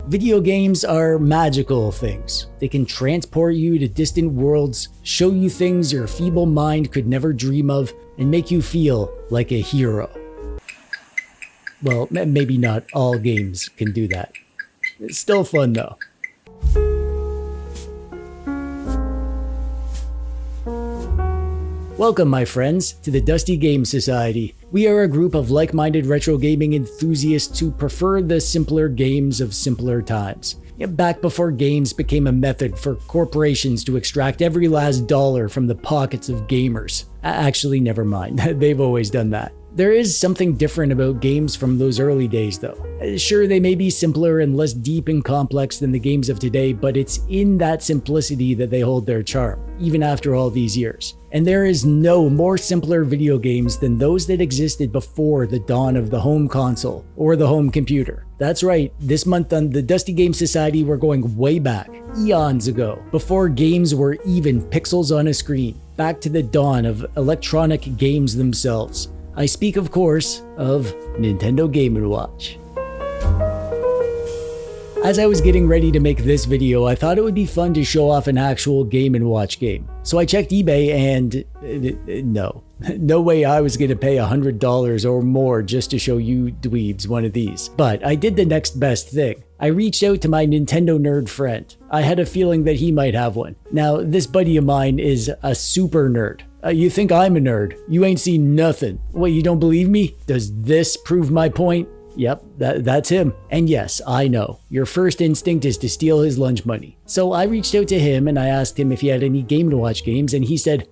Video games are magical things. They can transport you to distant worlds, show you things your feeble mind could never dream of, and make you feel like a hero. Well, maybe not all games can do that. It's still fun though. Welcome, my friends, to the Dusty Game Society. We are a group of like-minded retro gaming enthusiasts who prefer the simpler games of simpler times. Back before games became a method for corporations to extract every last dollar from the pockets of gamers. Actually, never mind. They've always done that. There is something different about games from those early days, though. Sure, they may be simpler and less deep and complex than the games of today, but it's in that simplicity that they hold their charm, even after all these years. And there is no more simpler video games than those that existed before the dawn of the home console or the home computer. That's right, this month on the Dusty Game Society, we're going way back, eons ago, before games were even pixels on a screen, back to the dawn of electronic games themselves. I speak, of course, of Nintendo Game & Watch. As I was getting ready to make this video, I thought it would be fun to show off an actual Game & Watch game. So I checked eBay and no way I was going to pay $100 or more just to show you dweebs one of these. But I did the next best thing. I reached out to my Nintendo nerd friend. I had a feeling that he might have one. Now, this buddy of mine is a super nerd. You think I'm a nerd? You ain't seen nothing. What, you don't believe me? Does this prove my point? Yep, that's him. And yes, I know, your first instinct is to steal his lunch money. So I reached out to him and I asked him if he had any Game & Watch games, and he said,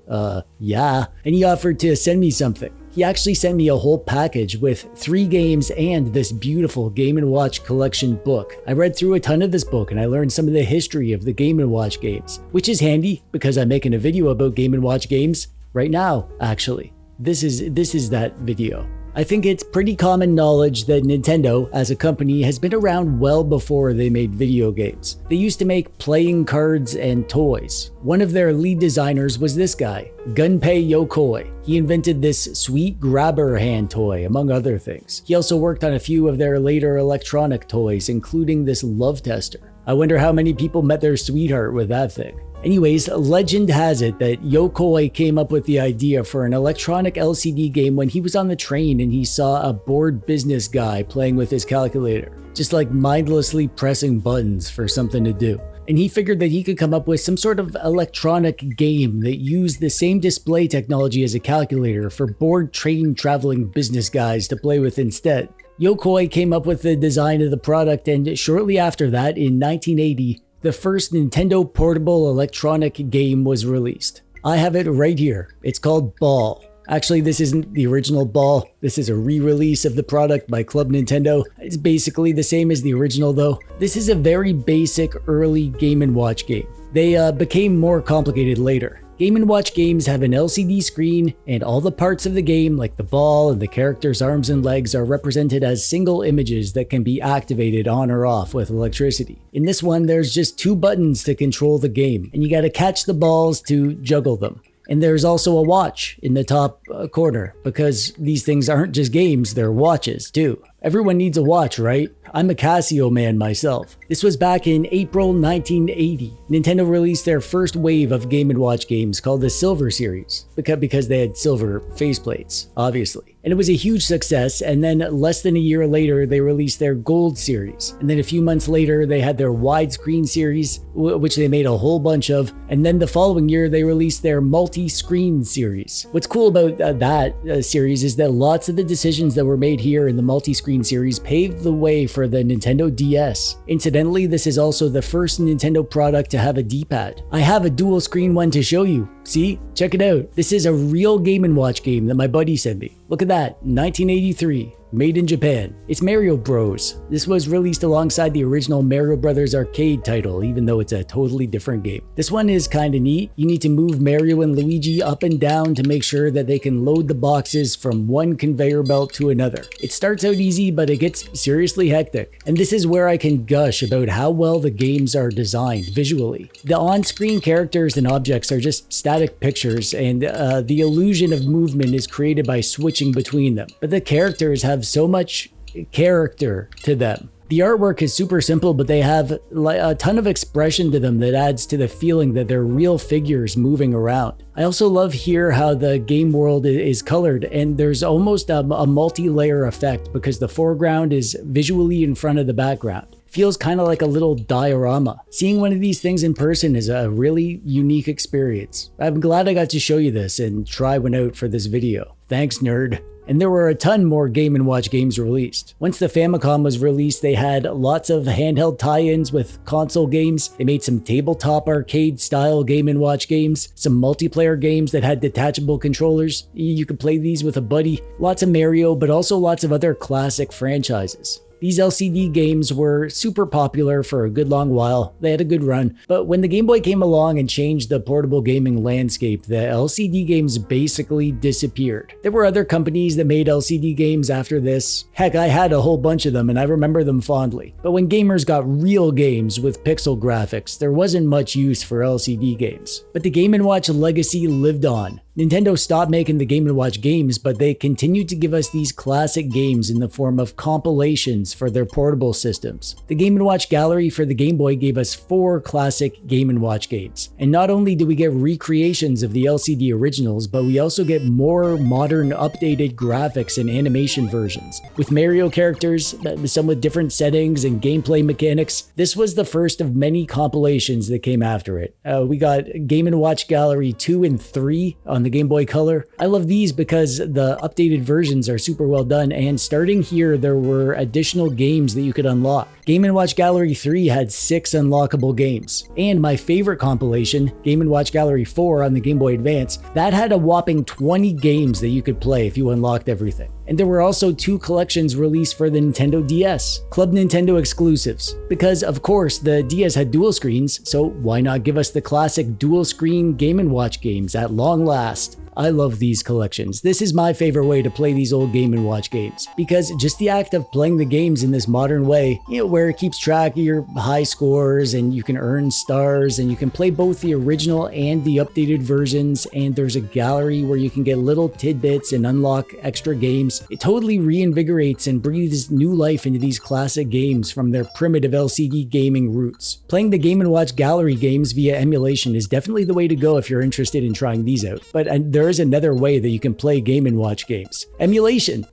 yeah. And he offered to send me something. He actually sent me a whole package with 3 games and this beautiful Game & Watch collection book. I read through a ton of this book and I learned some of the history of the Game & Watch games, which is handy because I'm making a video about Game & Watch games right now, actually. This is that video. I think it's pretty common knowledge that Nintendo, as a company, has been around well before they made video games. They used to make playing cards and toys. One of their lead designers was this guy, Gunpei Yokoi. He invented this sweet grabber hand toy, among other things. He also worked on a few of their later electronic toys, including this love tester. I wonder how many people met their sweetheart with that thing. Anyways, legend has it that Yokoi came up with the idea for an electronic LCD game when he was on the train and he saw a bored business guy playing with his calculator, just like mindlessly pressing buttons for something to do. And he figured that he could come up with some sort of electronic game that used the same display technology as a calculator for bored train traveling business guys to play with instead. Yokoi came up with the design of the product, and shortly after that, in 1980, the first Nintendo portable electronic game was released. I have it right here. It's called Ball. Actually, this isn't the original Ball. This is a re-release of the product by Club Nintendo. It's basically the same as the original though. This is a very basic early Game & Watch game. They became more complicated later. Game & Watch games have an LCD screen, and all the parts of the game, like the ball and the character's arms and legs, are represented as single images that can be activated on or off with electricity. In this one, there's just 2 buttons to control the game, and you gotta catch the balls to juggle them. And there's also a watch in the top corner, because these things aren't just games, they're watches too. Everyone needs a watch, right? I'm a Casio man myself. This was back in April 1980. Nintendo released their first wave of Game & Watch games called the Silver Series, because they had silver faceplates, obviously. And it was a huge success, and then less than a year later, they released their Gold Series. And then a few months later, they had their Widescreen Series, which they made a whole bunch of. And then the following year, they released their Multi-Screen Series. What's cool about that series is that lots of the decisions that were made here in the Multi-Screen Series paved the way for the Nintendo DS. Incidentally, this is also the first Nintendo product to have a D-pad. I have a dual screen one to show you. See? Check it out. This is a real Game & Watch game that my buddy sent me. Look at that, 1983. Made in Japan. It's Mario Bros. This was released alongside the original Mario Brothers arcade title, even though it's a totally different game. This one is kinda neat. You need to move Mario and Luigi up and down to make sure that they can load the boxes from one conveyor belt to another. It starts out easy, but it gets seriously hectic. And this is where I can gush about how well the games are designed visually. The on-screen characters and objects are just static pictures, and the illusion of movement is created by switching between them. But the characters have so much character to them. The artwork is super simple, but they have a ton of expression to them that adds to the feeling that they're real figures moving around. I also love here how the game world is colored, and there's almost a multi-layer effect because the foreground is visually in front of the background. Feels kind of like a little diorama. Seeing one of these things in person is a really unique experience. I'm glad I got to show you this and try one out for this video. Thanks, nerd. And there were a ton more Game & Watch games released. Once the Famicom was released, they had lots of handheld tie-ins with console games. They made some tabletop arcade style Game & Watch games, some multiplayer games that had detachable controllers. You could play these with a buddy. Lots of Mario, but also lots of other classic franchises. These LCD games were super popular for a good long while. They had a good run, but when the Game Boy came along and changed the portable gaming landscape, the LCD games basically disappeared. There were other companies that made LCD games after this. Heck, I had a whole bunch of them and I remember them fondly. But when gamers got real games with pixel graphics, there wasn't much use for LCD games. But the Game & Watch legacy lived on. Nintendo stopped making the Game & Watch games, but they continued to give us these classic games in the form of compilations for their portable systems. The Game & Watch gallery for the Game Boy gave us 4 classic Game & Watch games. And not only do we get recreations of the LCD originals, but we also get more modern updated graphics and animation versions. With Mario characters, some with different settings and gameplay mechanics, this was the first of many compilations that came after it. We got Game & Watch Gallery 2 and 3 on the Game Boy Color. I love these because the updated versions are super well done, and starting here there were additional games that you could unlock. Game & Watch Gallery 3 had 6 unlockable games, and my favorite compilation, Game & Watch Gallery 4 on the Game Boy Advance, that had a whopping 20 games that you could play if you unlocked everything. And there were also 2 collections released for the Nintendo DS, Club Nintendo exclusives, because of course the DS had dual screens, so why not give us the classic dual screen Game & Watch games at long last? I love these collections. This is my favorite way to play these old Game & Watch games, because just the act of playing the games in this modern way, where it keeps track of your high scores and you can earn stars and you can play both the original and the updated versions, and there's a gallery where you can get little tidbits and unlock extra games. It totally reinvigorates and breathes new life into these classic games from their primitive LCD gaming roots. Playing the Game & Watch Gallery games via emulation is definitely the way to go if you're interested in trying these out, but there is another way that you can play Game & Watch games. Emulation.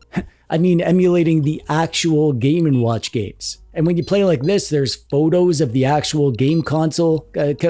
I mean, emulating the actual Game & Watch games. And when you play like this, there's photos of the actual game console,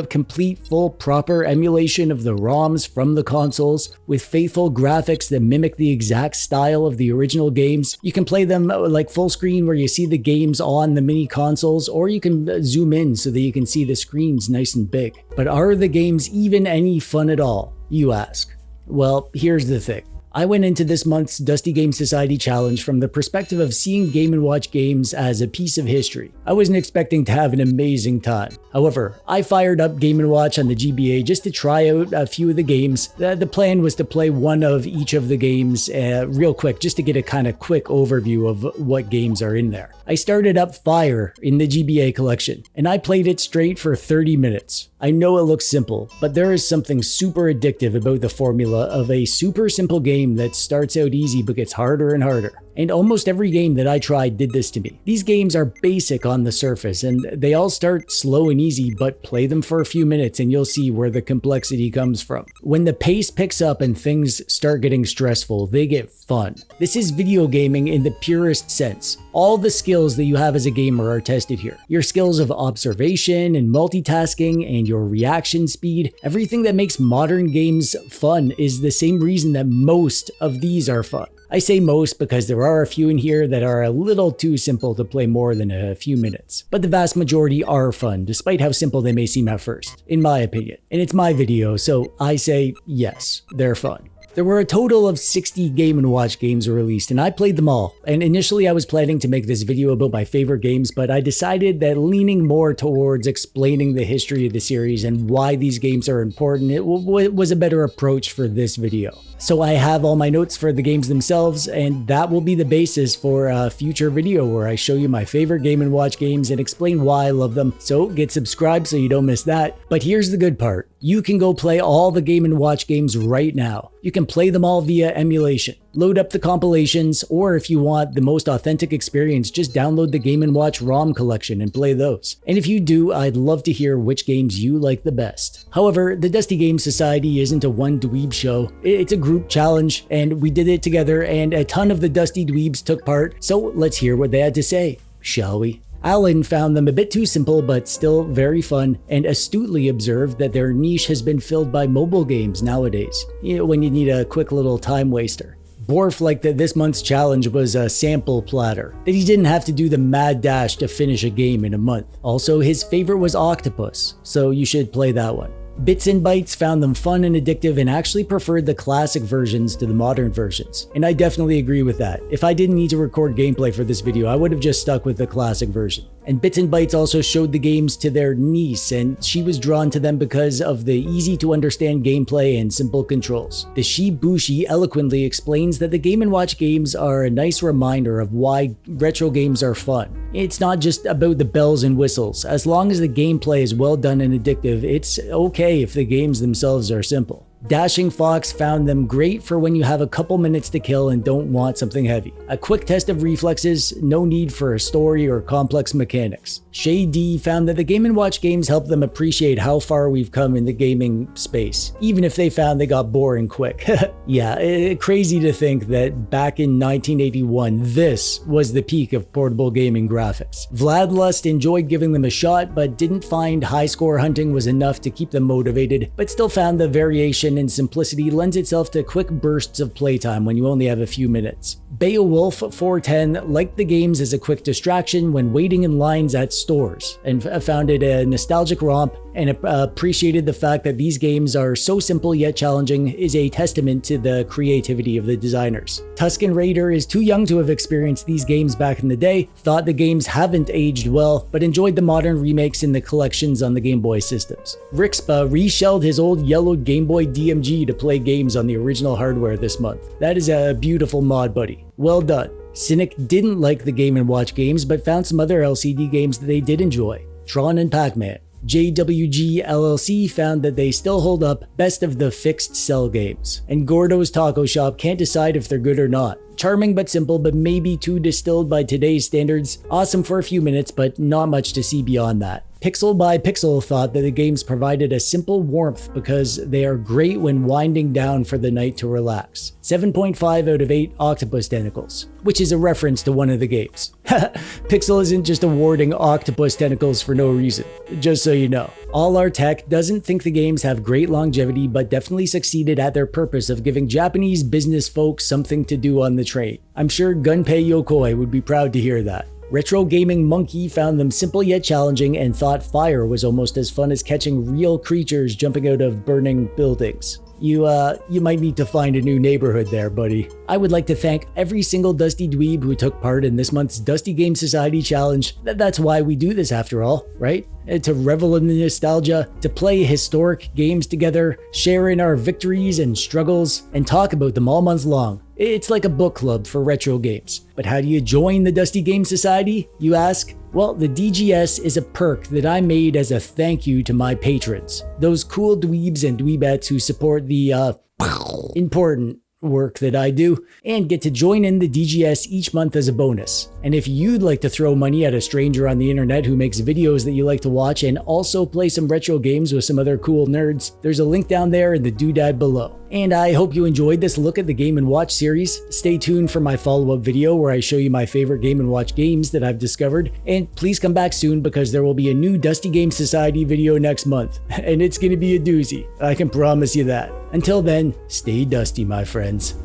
complete, full, proper emulation of the ROMs from the consoles, with faithful graphics that mimic the exact style of the original games. You can play them like full screen where you see the games on the mini consoles, or you can zoom in so that you can see the screens nice and big. But are the games even any fun at all, you ask? Well, here's the thing. I went into this month's Dusty Game Society challenge from the perspective of seeing Game & Watch games as a piece of history. I wasn't expecting to have an amazing time. However, I fired up Game & Watch on the GBA just to try out a few of the games. The plan was to play one of each of the games real quick, just to get a kind of quick overview of what games are in there. I started up Fire in the GBA collection, and I played it straight for 30 minutes. I know it looks simple, but there is something super addictive about the formula of a super simple game that starts out easy but gets harder and harder. And almost every game that I tried did this to me. These games are basic on the surface, and they all start slow and easy, but play them for a few minutes and you'll see where the complexity comes from. When the pace picks up and things start getting stressful, they get fun. This is video gaming in the purest sense. All the skills that you have as a gamer are tested here. Your skills of observation and multitasking and your reaction speed. Everything that makes modern games fun is the same reason that most of these are fun. I say most because there are a few in here that are a little too simple to play more than a few minutes. But the vast majority are fun, despite how simple they may seem at first, in my opinion. And it's my video, so I say yes, they're fun. There were a total of 60 Game & Watch games released, and I played them all. And initially I was planning to make this video about my favorite games, but I decided that leaning more towards explaining the history of the series and why these games are important, it was a better approach for this video. So I have all my notes for the games themselves, and that will be the basis for a future video where I show you my favorite Game & Watch games and explain why I love them. So get subscribed so you don't miss that. But here's the good part. You can go play all the Game & Watch games right now. You can can play them all via emulation. Load up the compilations, or if you want the most authentic experience, just download the Game & Watch ROM collection and play those. And if you do, I'd love to hear which games you like the best. However, the Dusty Game Society isn't a one dweeb show. It's a group challenge, and we did it together, and a ton of the Dusty Dweebs took part, so let's hear what they had to say, shall we? Alan found them a bit too simple but still very fun, and astutely observed that their niche has been filled by mobile games nowadays, when you need a quick little time waster. Borf liked that this month's challenge was a sample platter, that he didn't have to do the mad dash to finish a game in a month. Also, his favorite was Octopus, so you should play that one. Bits and Bytes found them fun and addictive and actually preferred the classic versions to the modern versions. And I definitely agree with that. If I didn't need to record gameplay for this video, I would have just stuck with the classic version. And Bits and Bytes also showed the games to their niece, and she was drawn to them because of the easy to understand gameplay and simple controls. The Shibushi eloquently explains that the Game & Watch games are a nice reminder of why retro games are fun. It's not just about the bells and whistles. As long as the gameplay is well done and addictive, it's okay if the games themselves are simple. Dashing Fox found them great for when you have a couple minutes to kill and don't want something heavy. A quick test of reflexes, no need for a story or complex mechanics. Shay D found that the Game & Watch games helped them appreciate how far we've come in the gaming space, even if they found they got boring quick. Yeah, crazy to think that back in 1981, this was the peak of portable gaming graphics. Vladlust enjoyed giving them a shot, but didn't find high score hunting was enough to keep them motivated, but still found the variation and simplicity lends itself to quick bursts of playtime when you only have a few minutes. Beowulf 410 liked the games as a quick distraction when waiting in lines at stores, and found it a nostalgic romp, and appreciated the fact that these games are so simple yet challenging is a testament to the creativity of the designers. Tuscan Raider is too young to have experienced these games back in the day, thought the games haven't aged well, but enjoyed the modern remakes in the collections on the Game Boy systems. Rixpa reshelled his old yellow Game Boy DMG to play games on the original hardware this month. That is a beautiful mod, buddy. Well done. Cynic didn't like the Game & Watch games, but found some other LCD games that they did enjoy. Tron and Pac-Man. JWG LLC found that they still hold up, best of the fixed cell games. And Gordo's Taco Shop can't decide if they're good or not. Charming but simple, but maybe too distilled by today's standards. Awesome for a few minutes, but not much to see beyond that. Pixel by Pixel thought that the games provided a simple warmth because they are great when winding down for the night to relax. 7.5 out of 8 octopus tentacles, which is a reference to one of the games. Pixel isn't just awarding octopus tentacles for no reason, just so you know. All Our Tech doesn't think the games have great longevity, but definitely succeeded at their purpose of giving Japanese business folks something to do on the train. I'm sure Gunpei Yokoi would be proud to hear that. Retro Gaming Monkey found them simple yet challenging and thought fire was almost as fun as catching real creatures jumping out of burning buildings. You might need to find a new neighborhood there, buddy. I would like to thank every single Dusty Dweeb who took part in this month's Dusty Game Society Challenge. That's why we do this after all, right? To revel in the nostalgia, to play historic games together, share in our victories and struggles, and talk about them all month long. It's like a book club for retro games. But how do you join the Dusty Game Society, you ask? Well, the DGS is a perk that I made as a thank you to my patrons. Those cool dweebs and dweebettes who support the, important work that I do, and get to join in the DGS each month as a bonus. And if you'd like to throw money at a stranger on the internet who makes videos that you like to watch and also play some retro games with some other cool nerds, there's a link down there in the doodad below. And I hope you enjoyed this look at the Game & Watch series. Stay tuned for my follow-up video where I show you my favorite Game & Watch games that I've discovered. And please come back soon because there will be a new Dusty Game Society video next month. And it's gonna be a doozy. I can promise you that. Until then, stay dusty, my friends.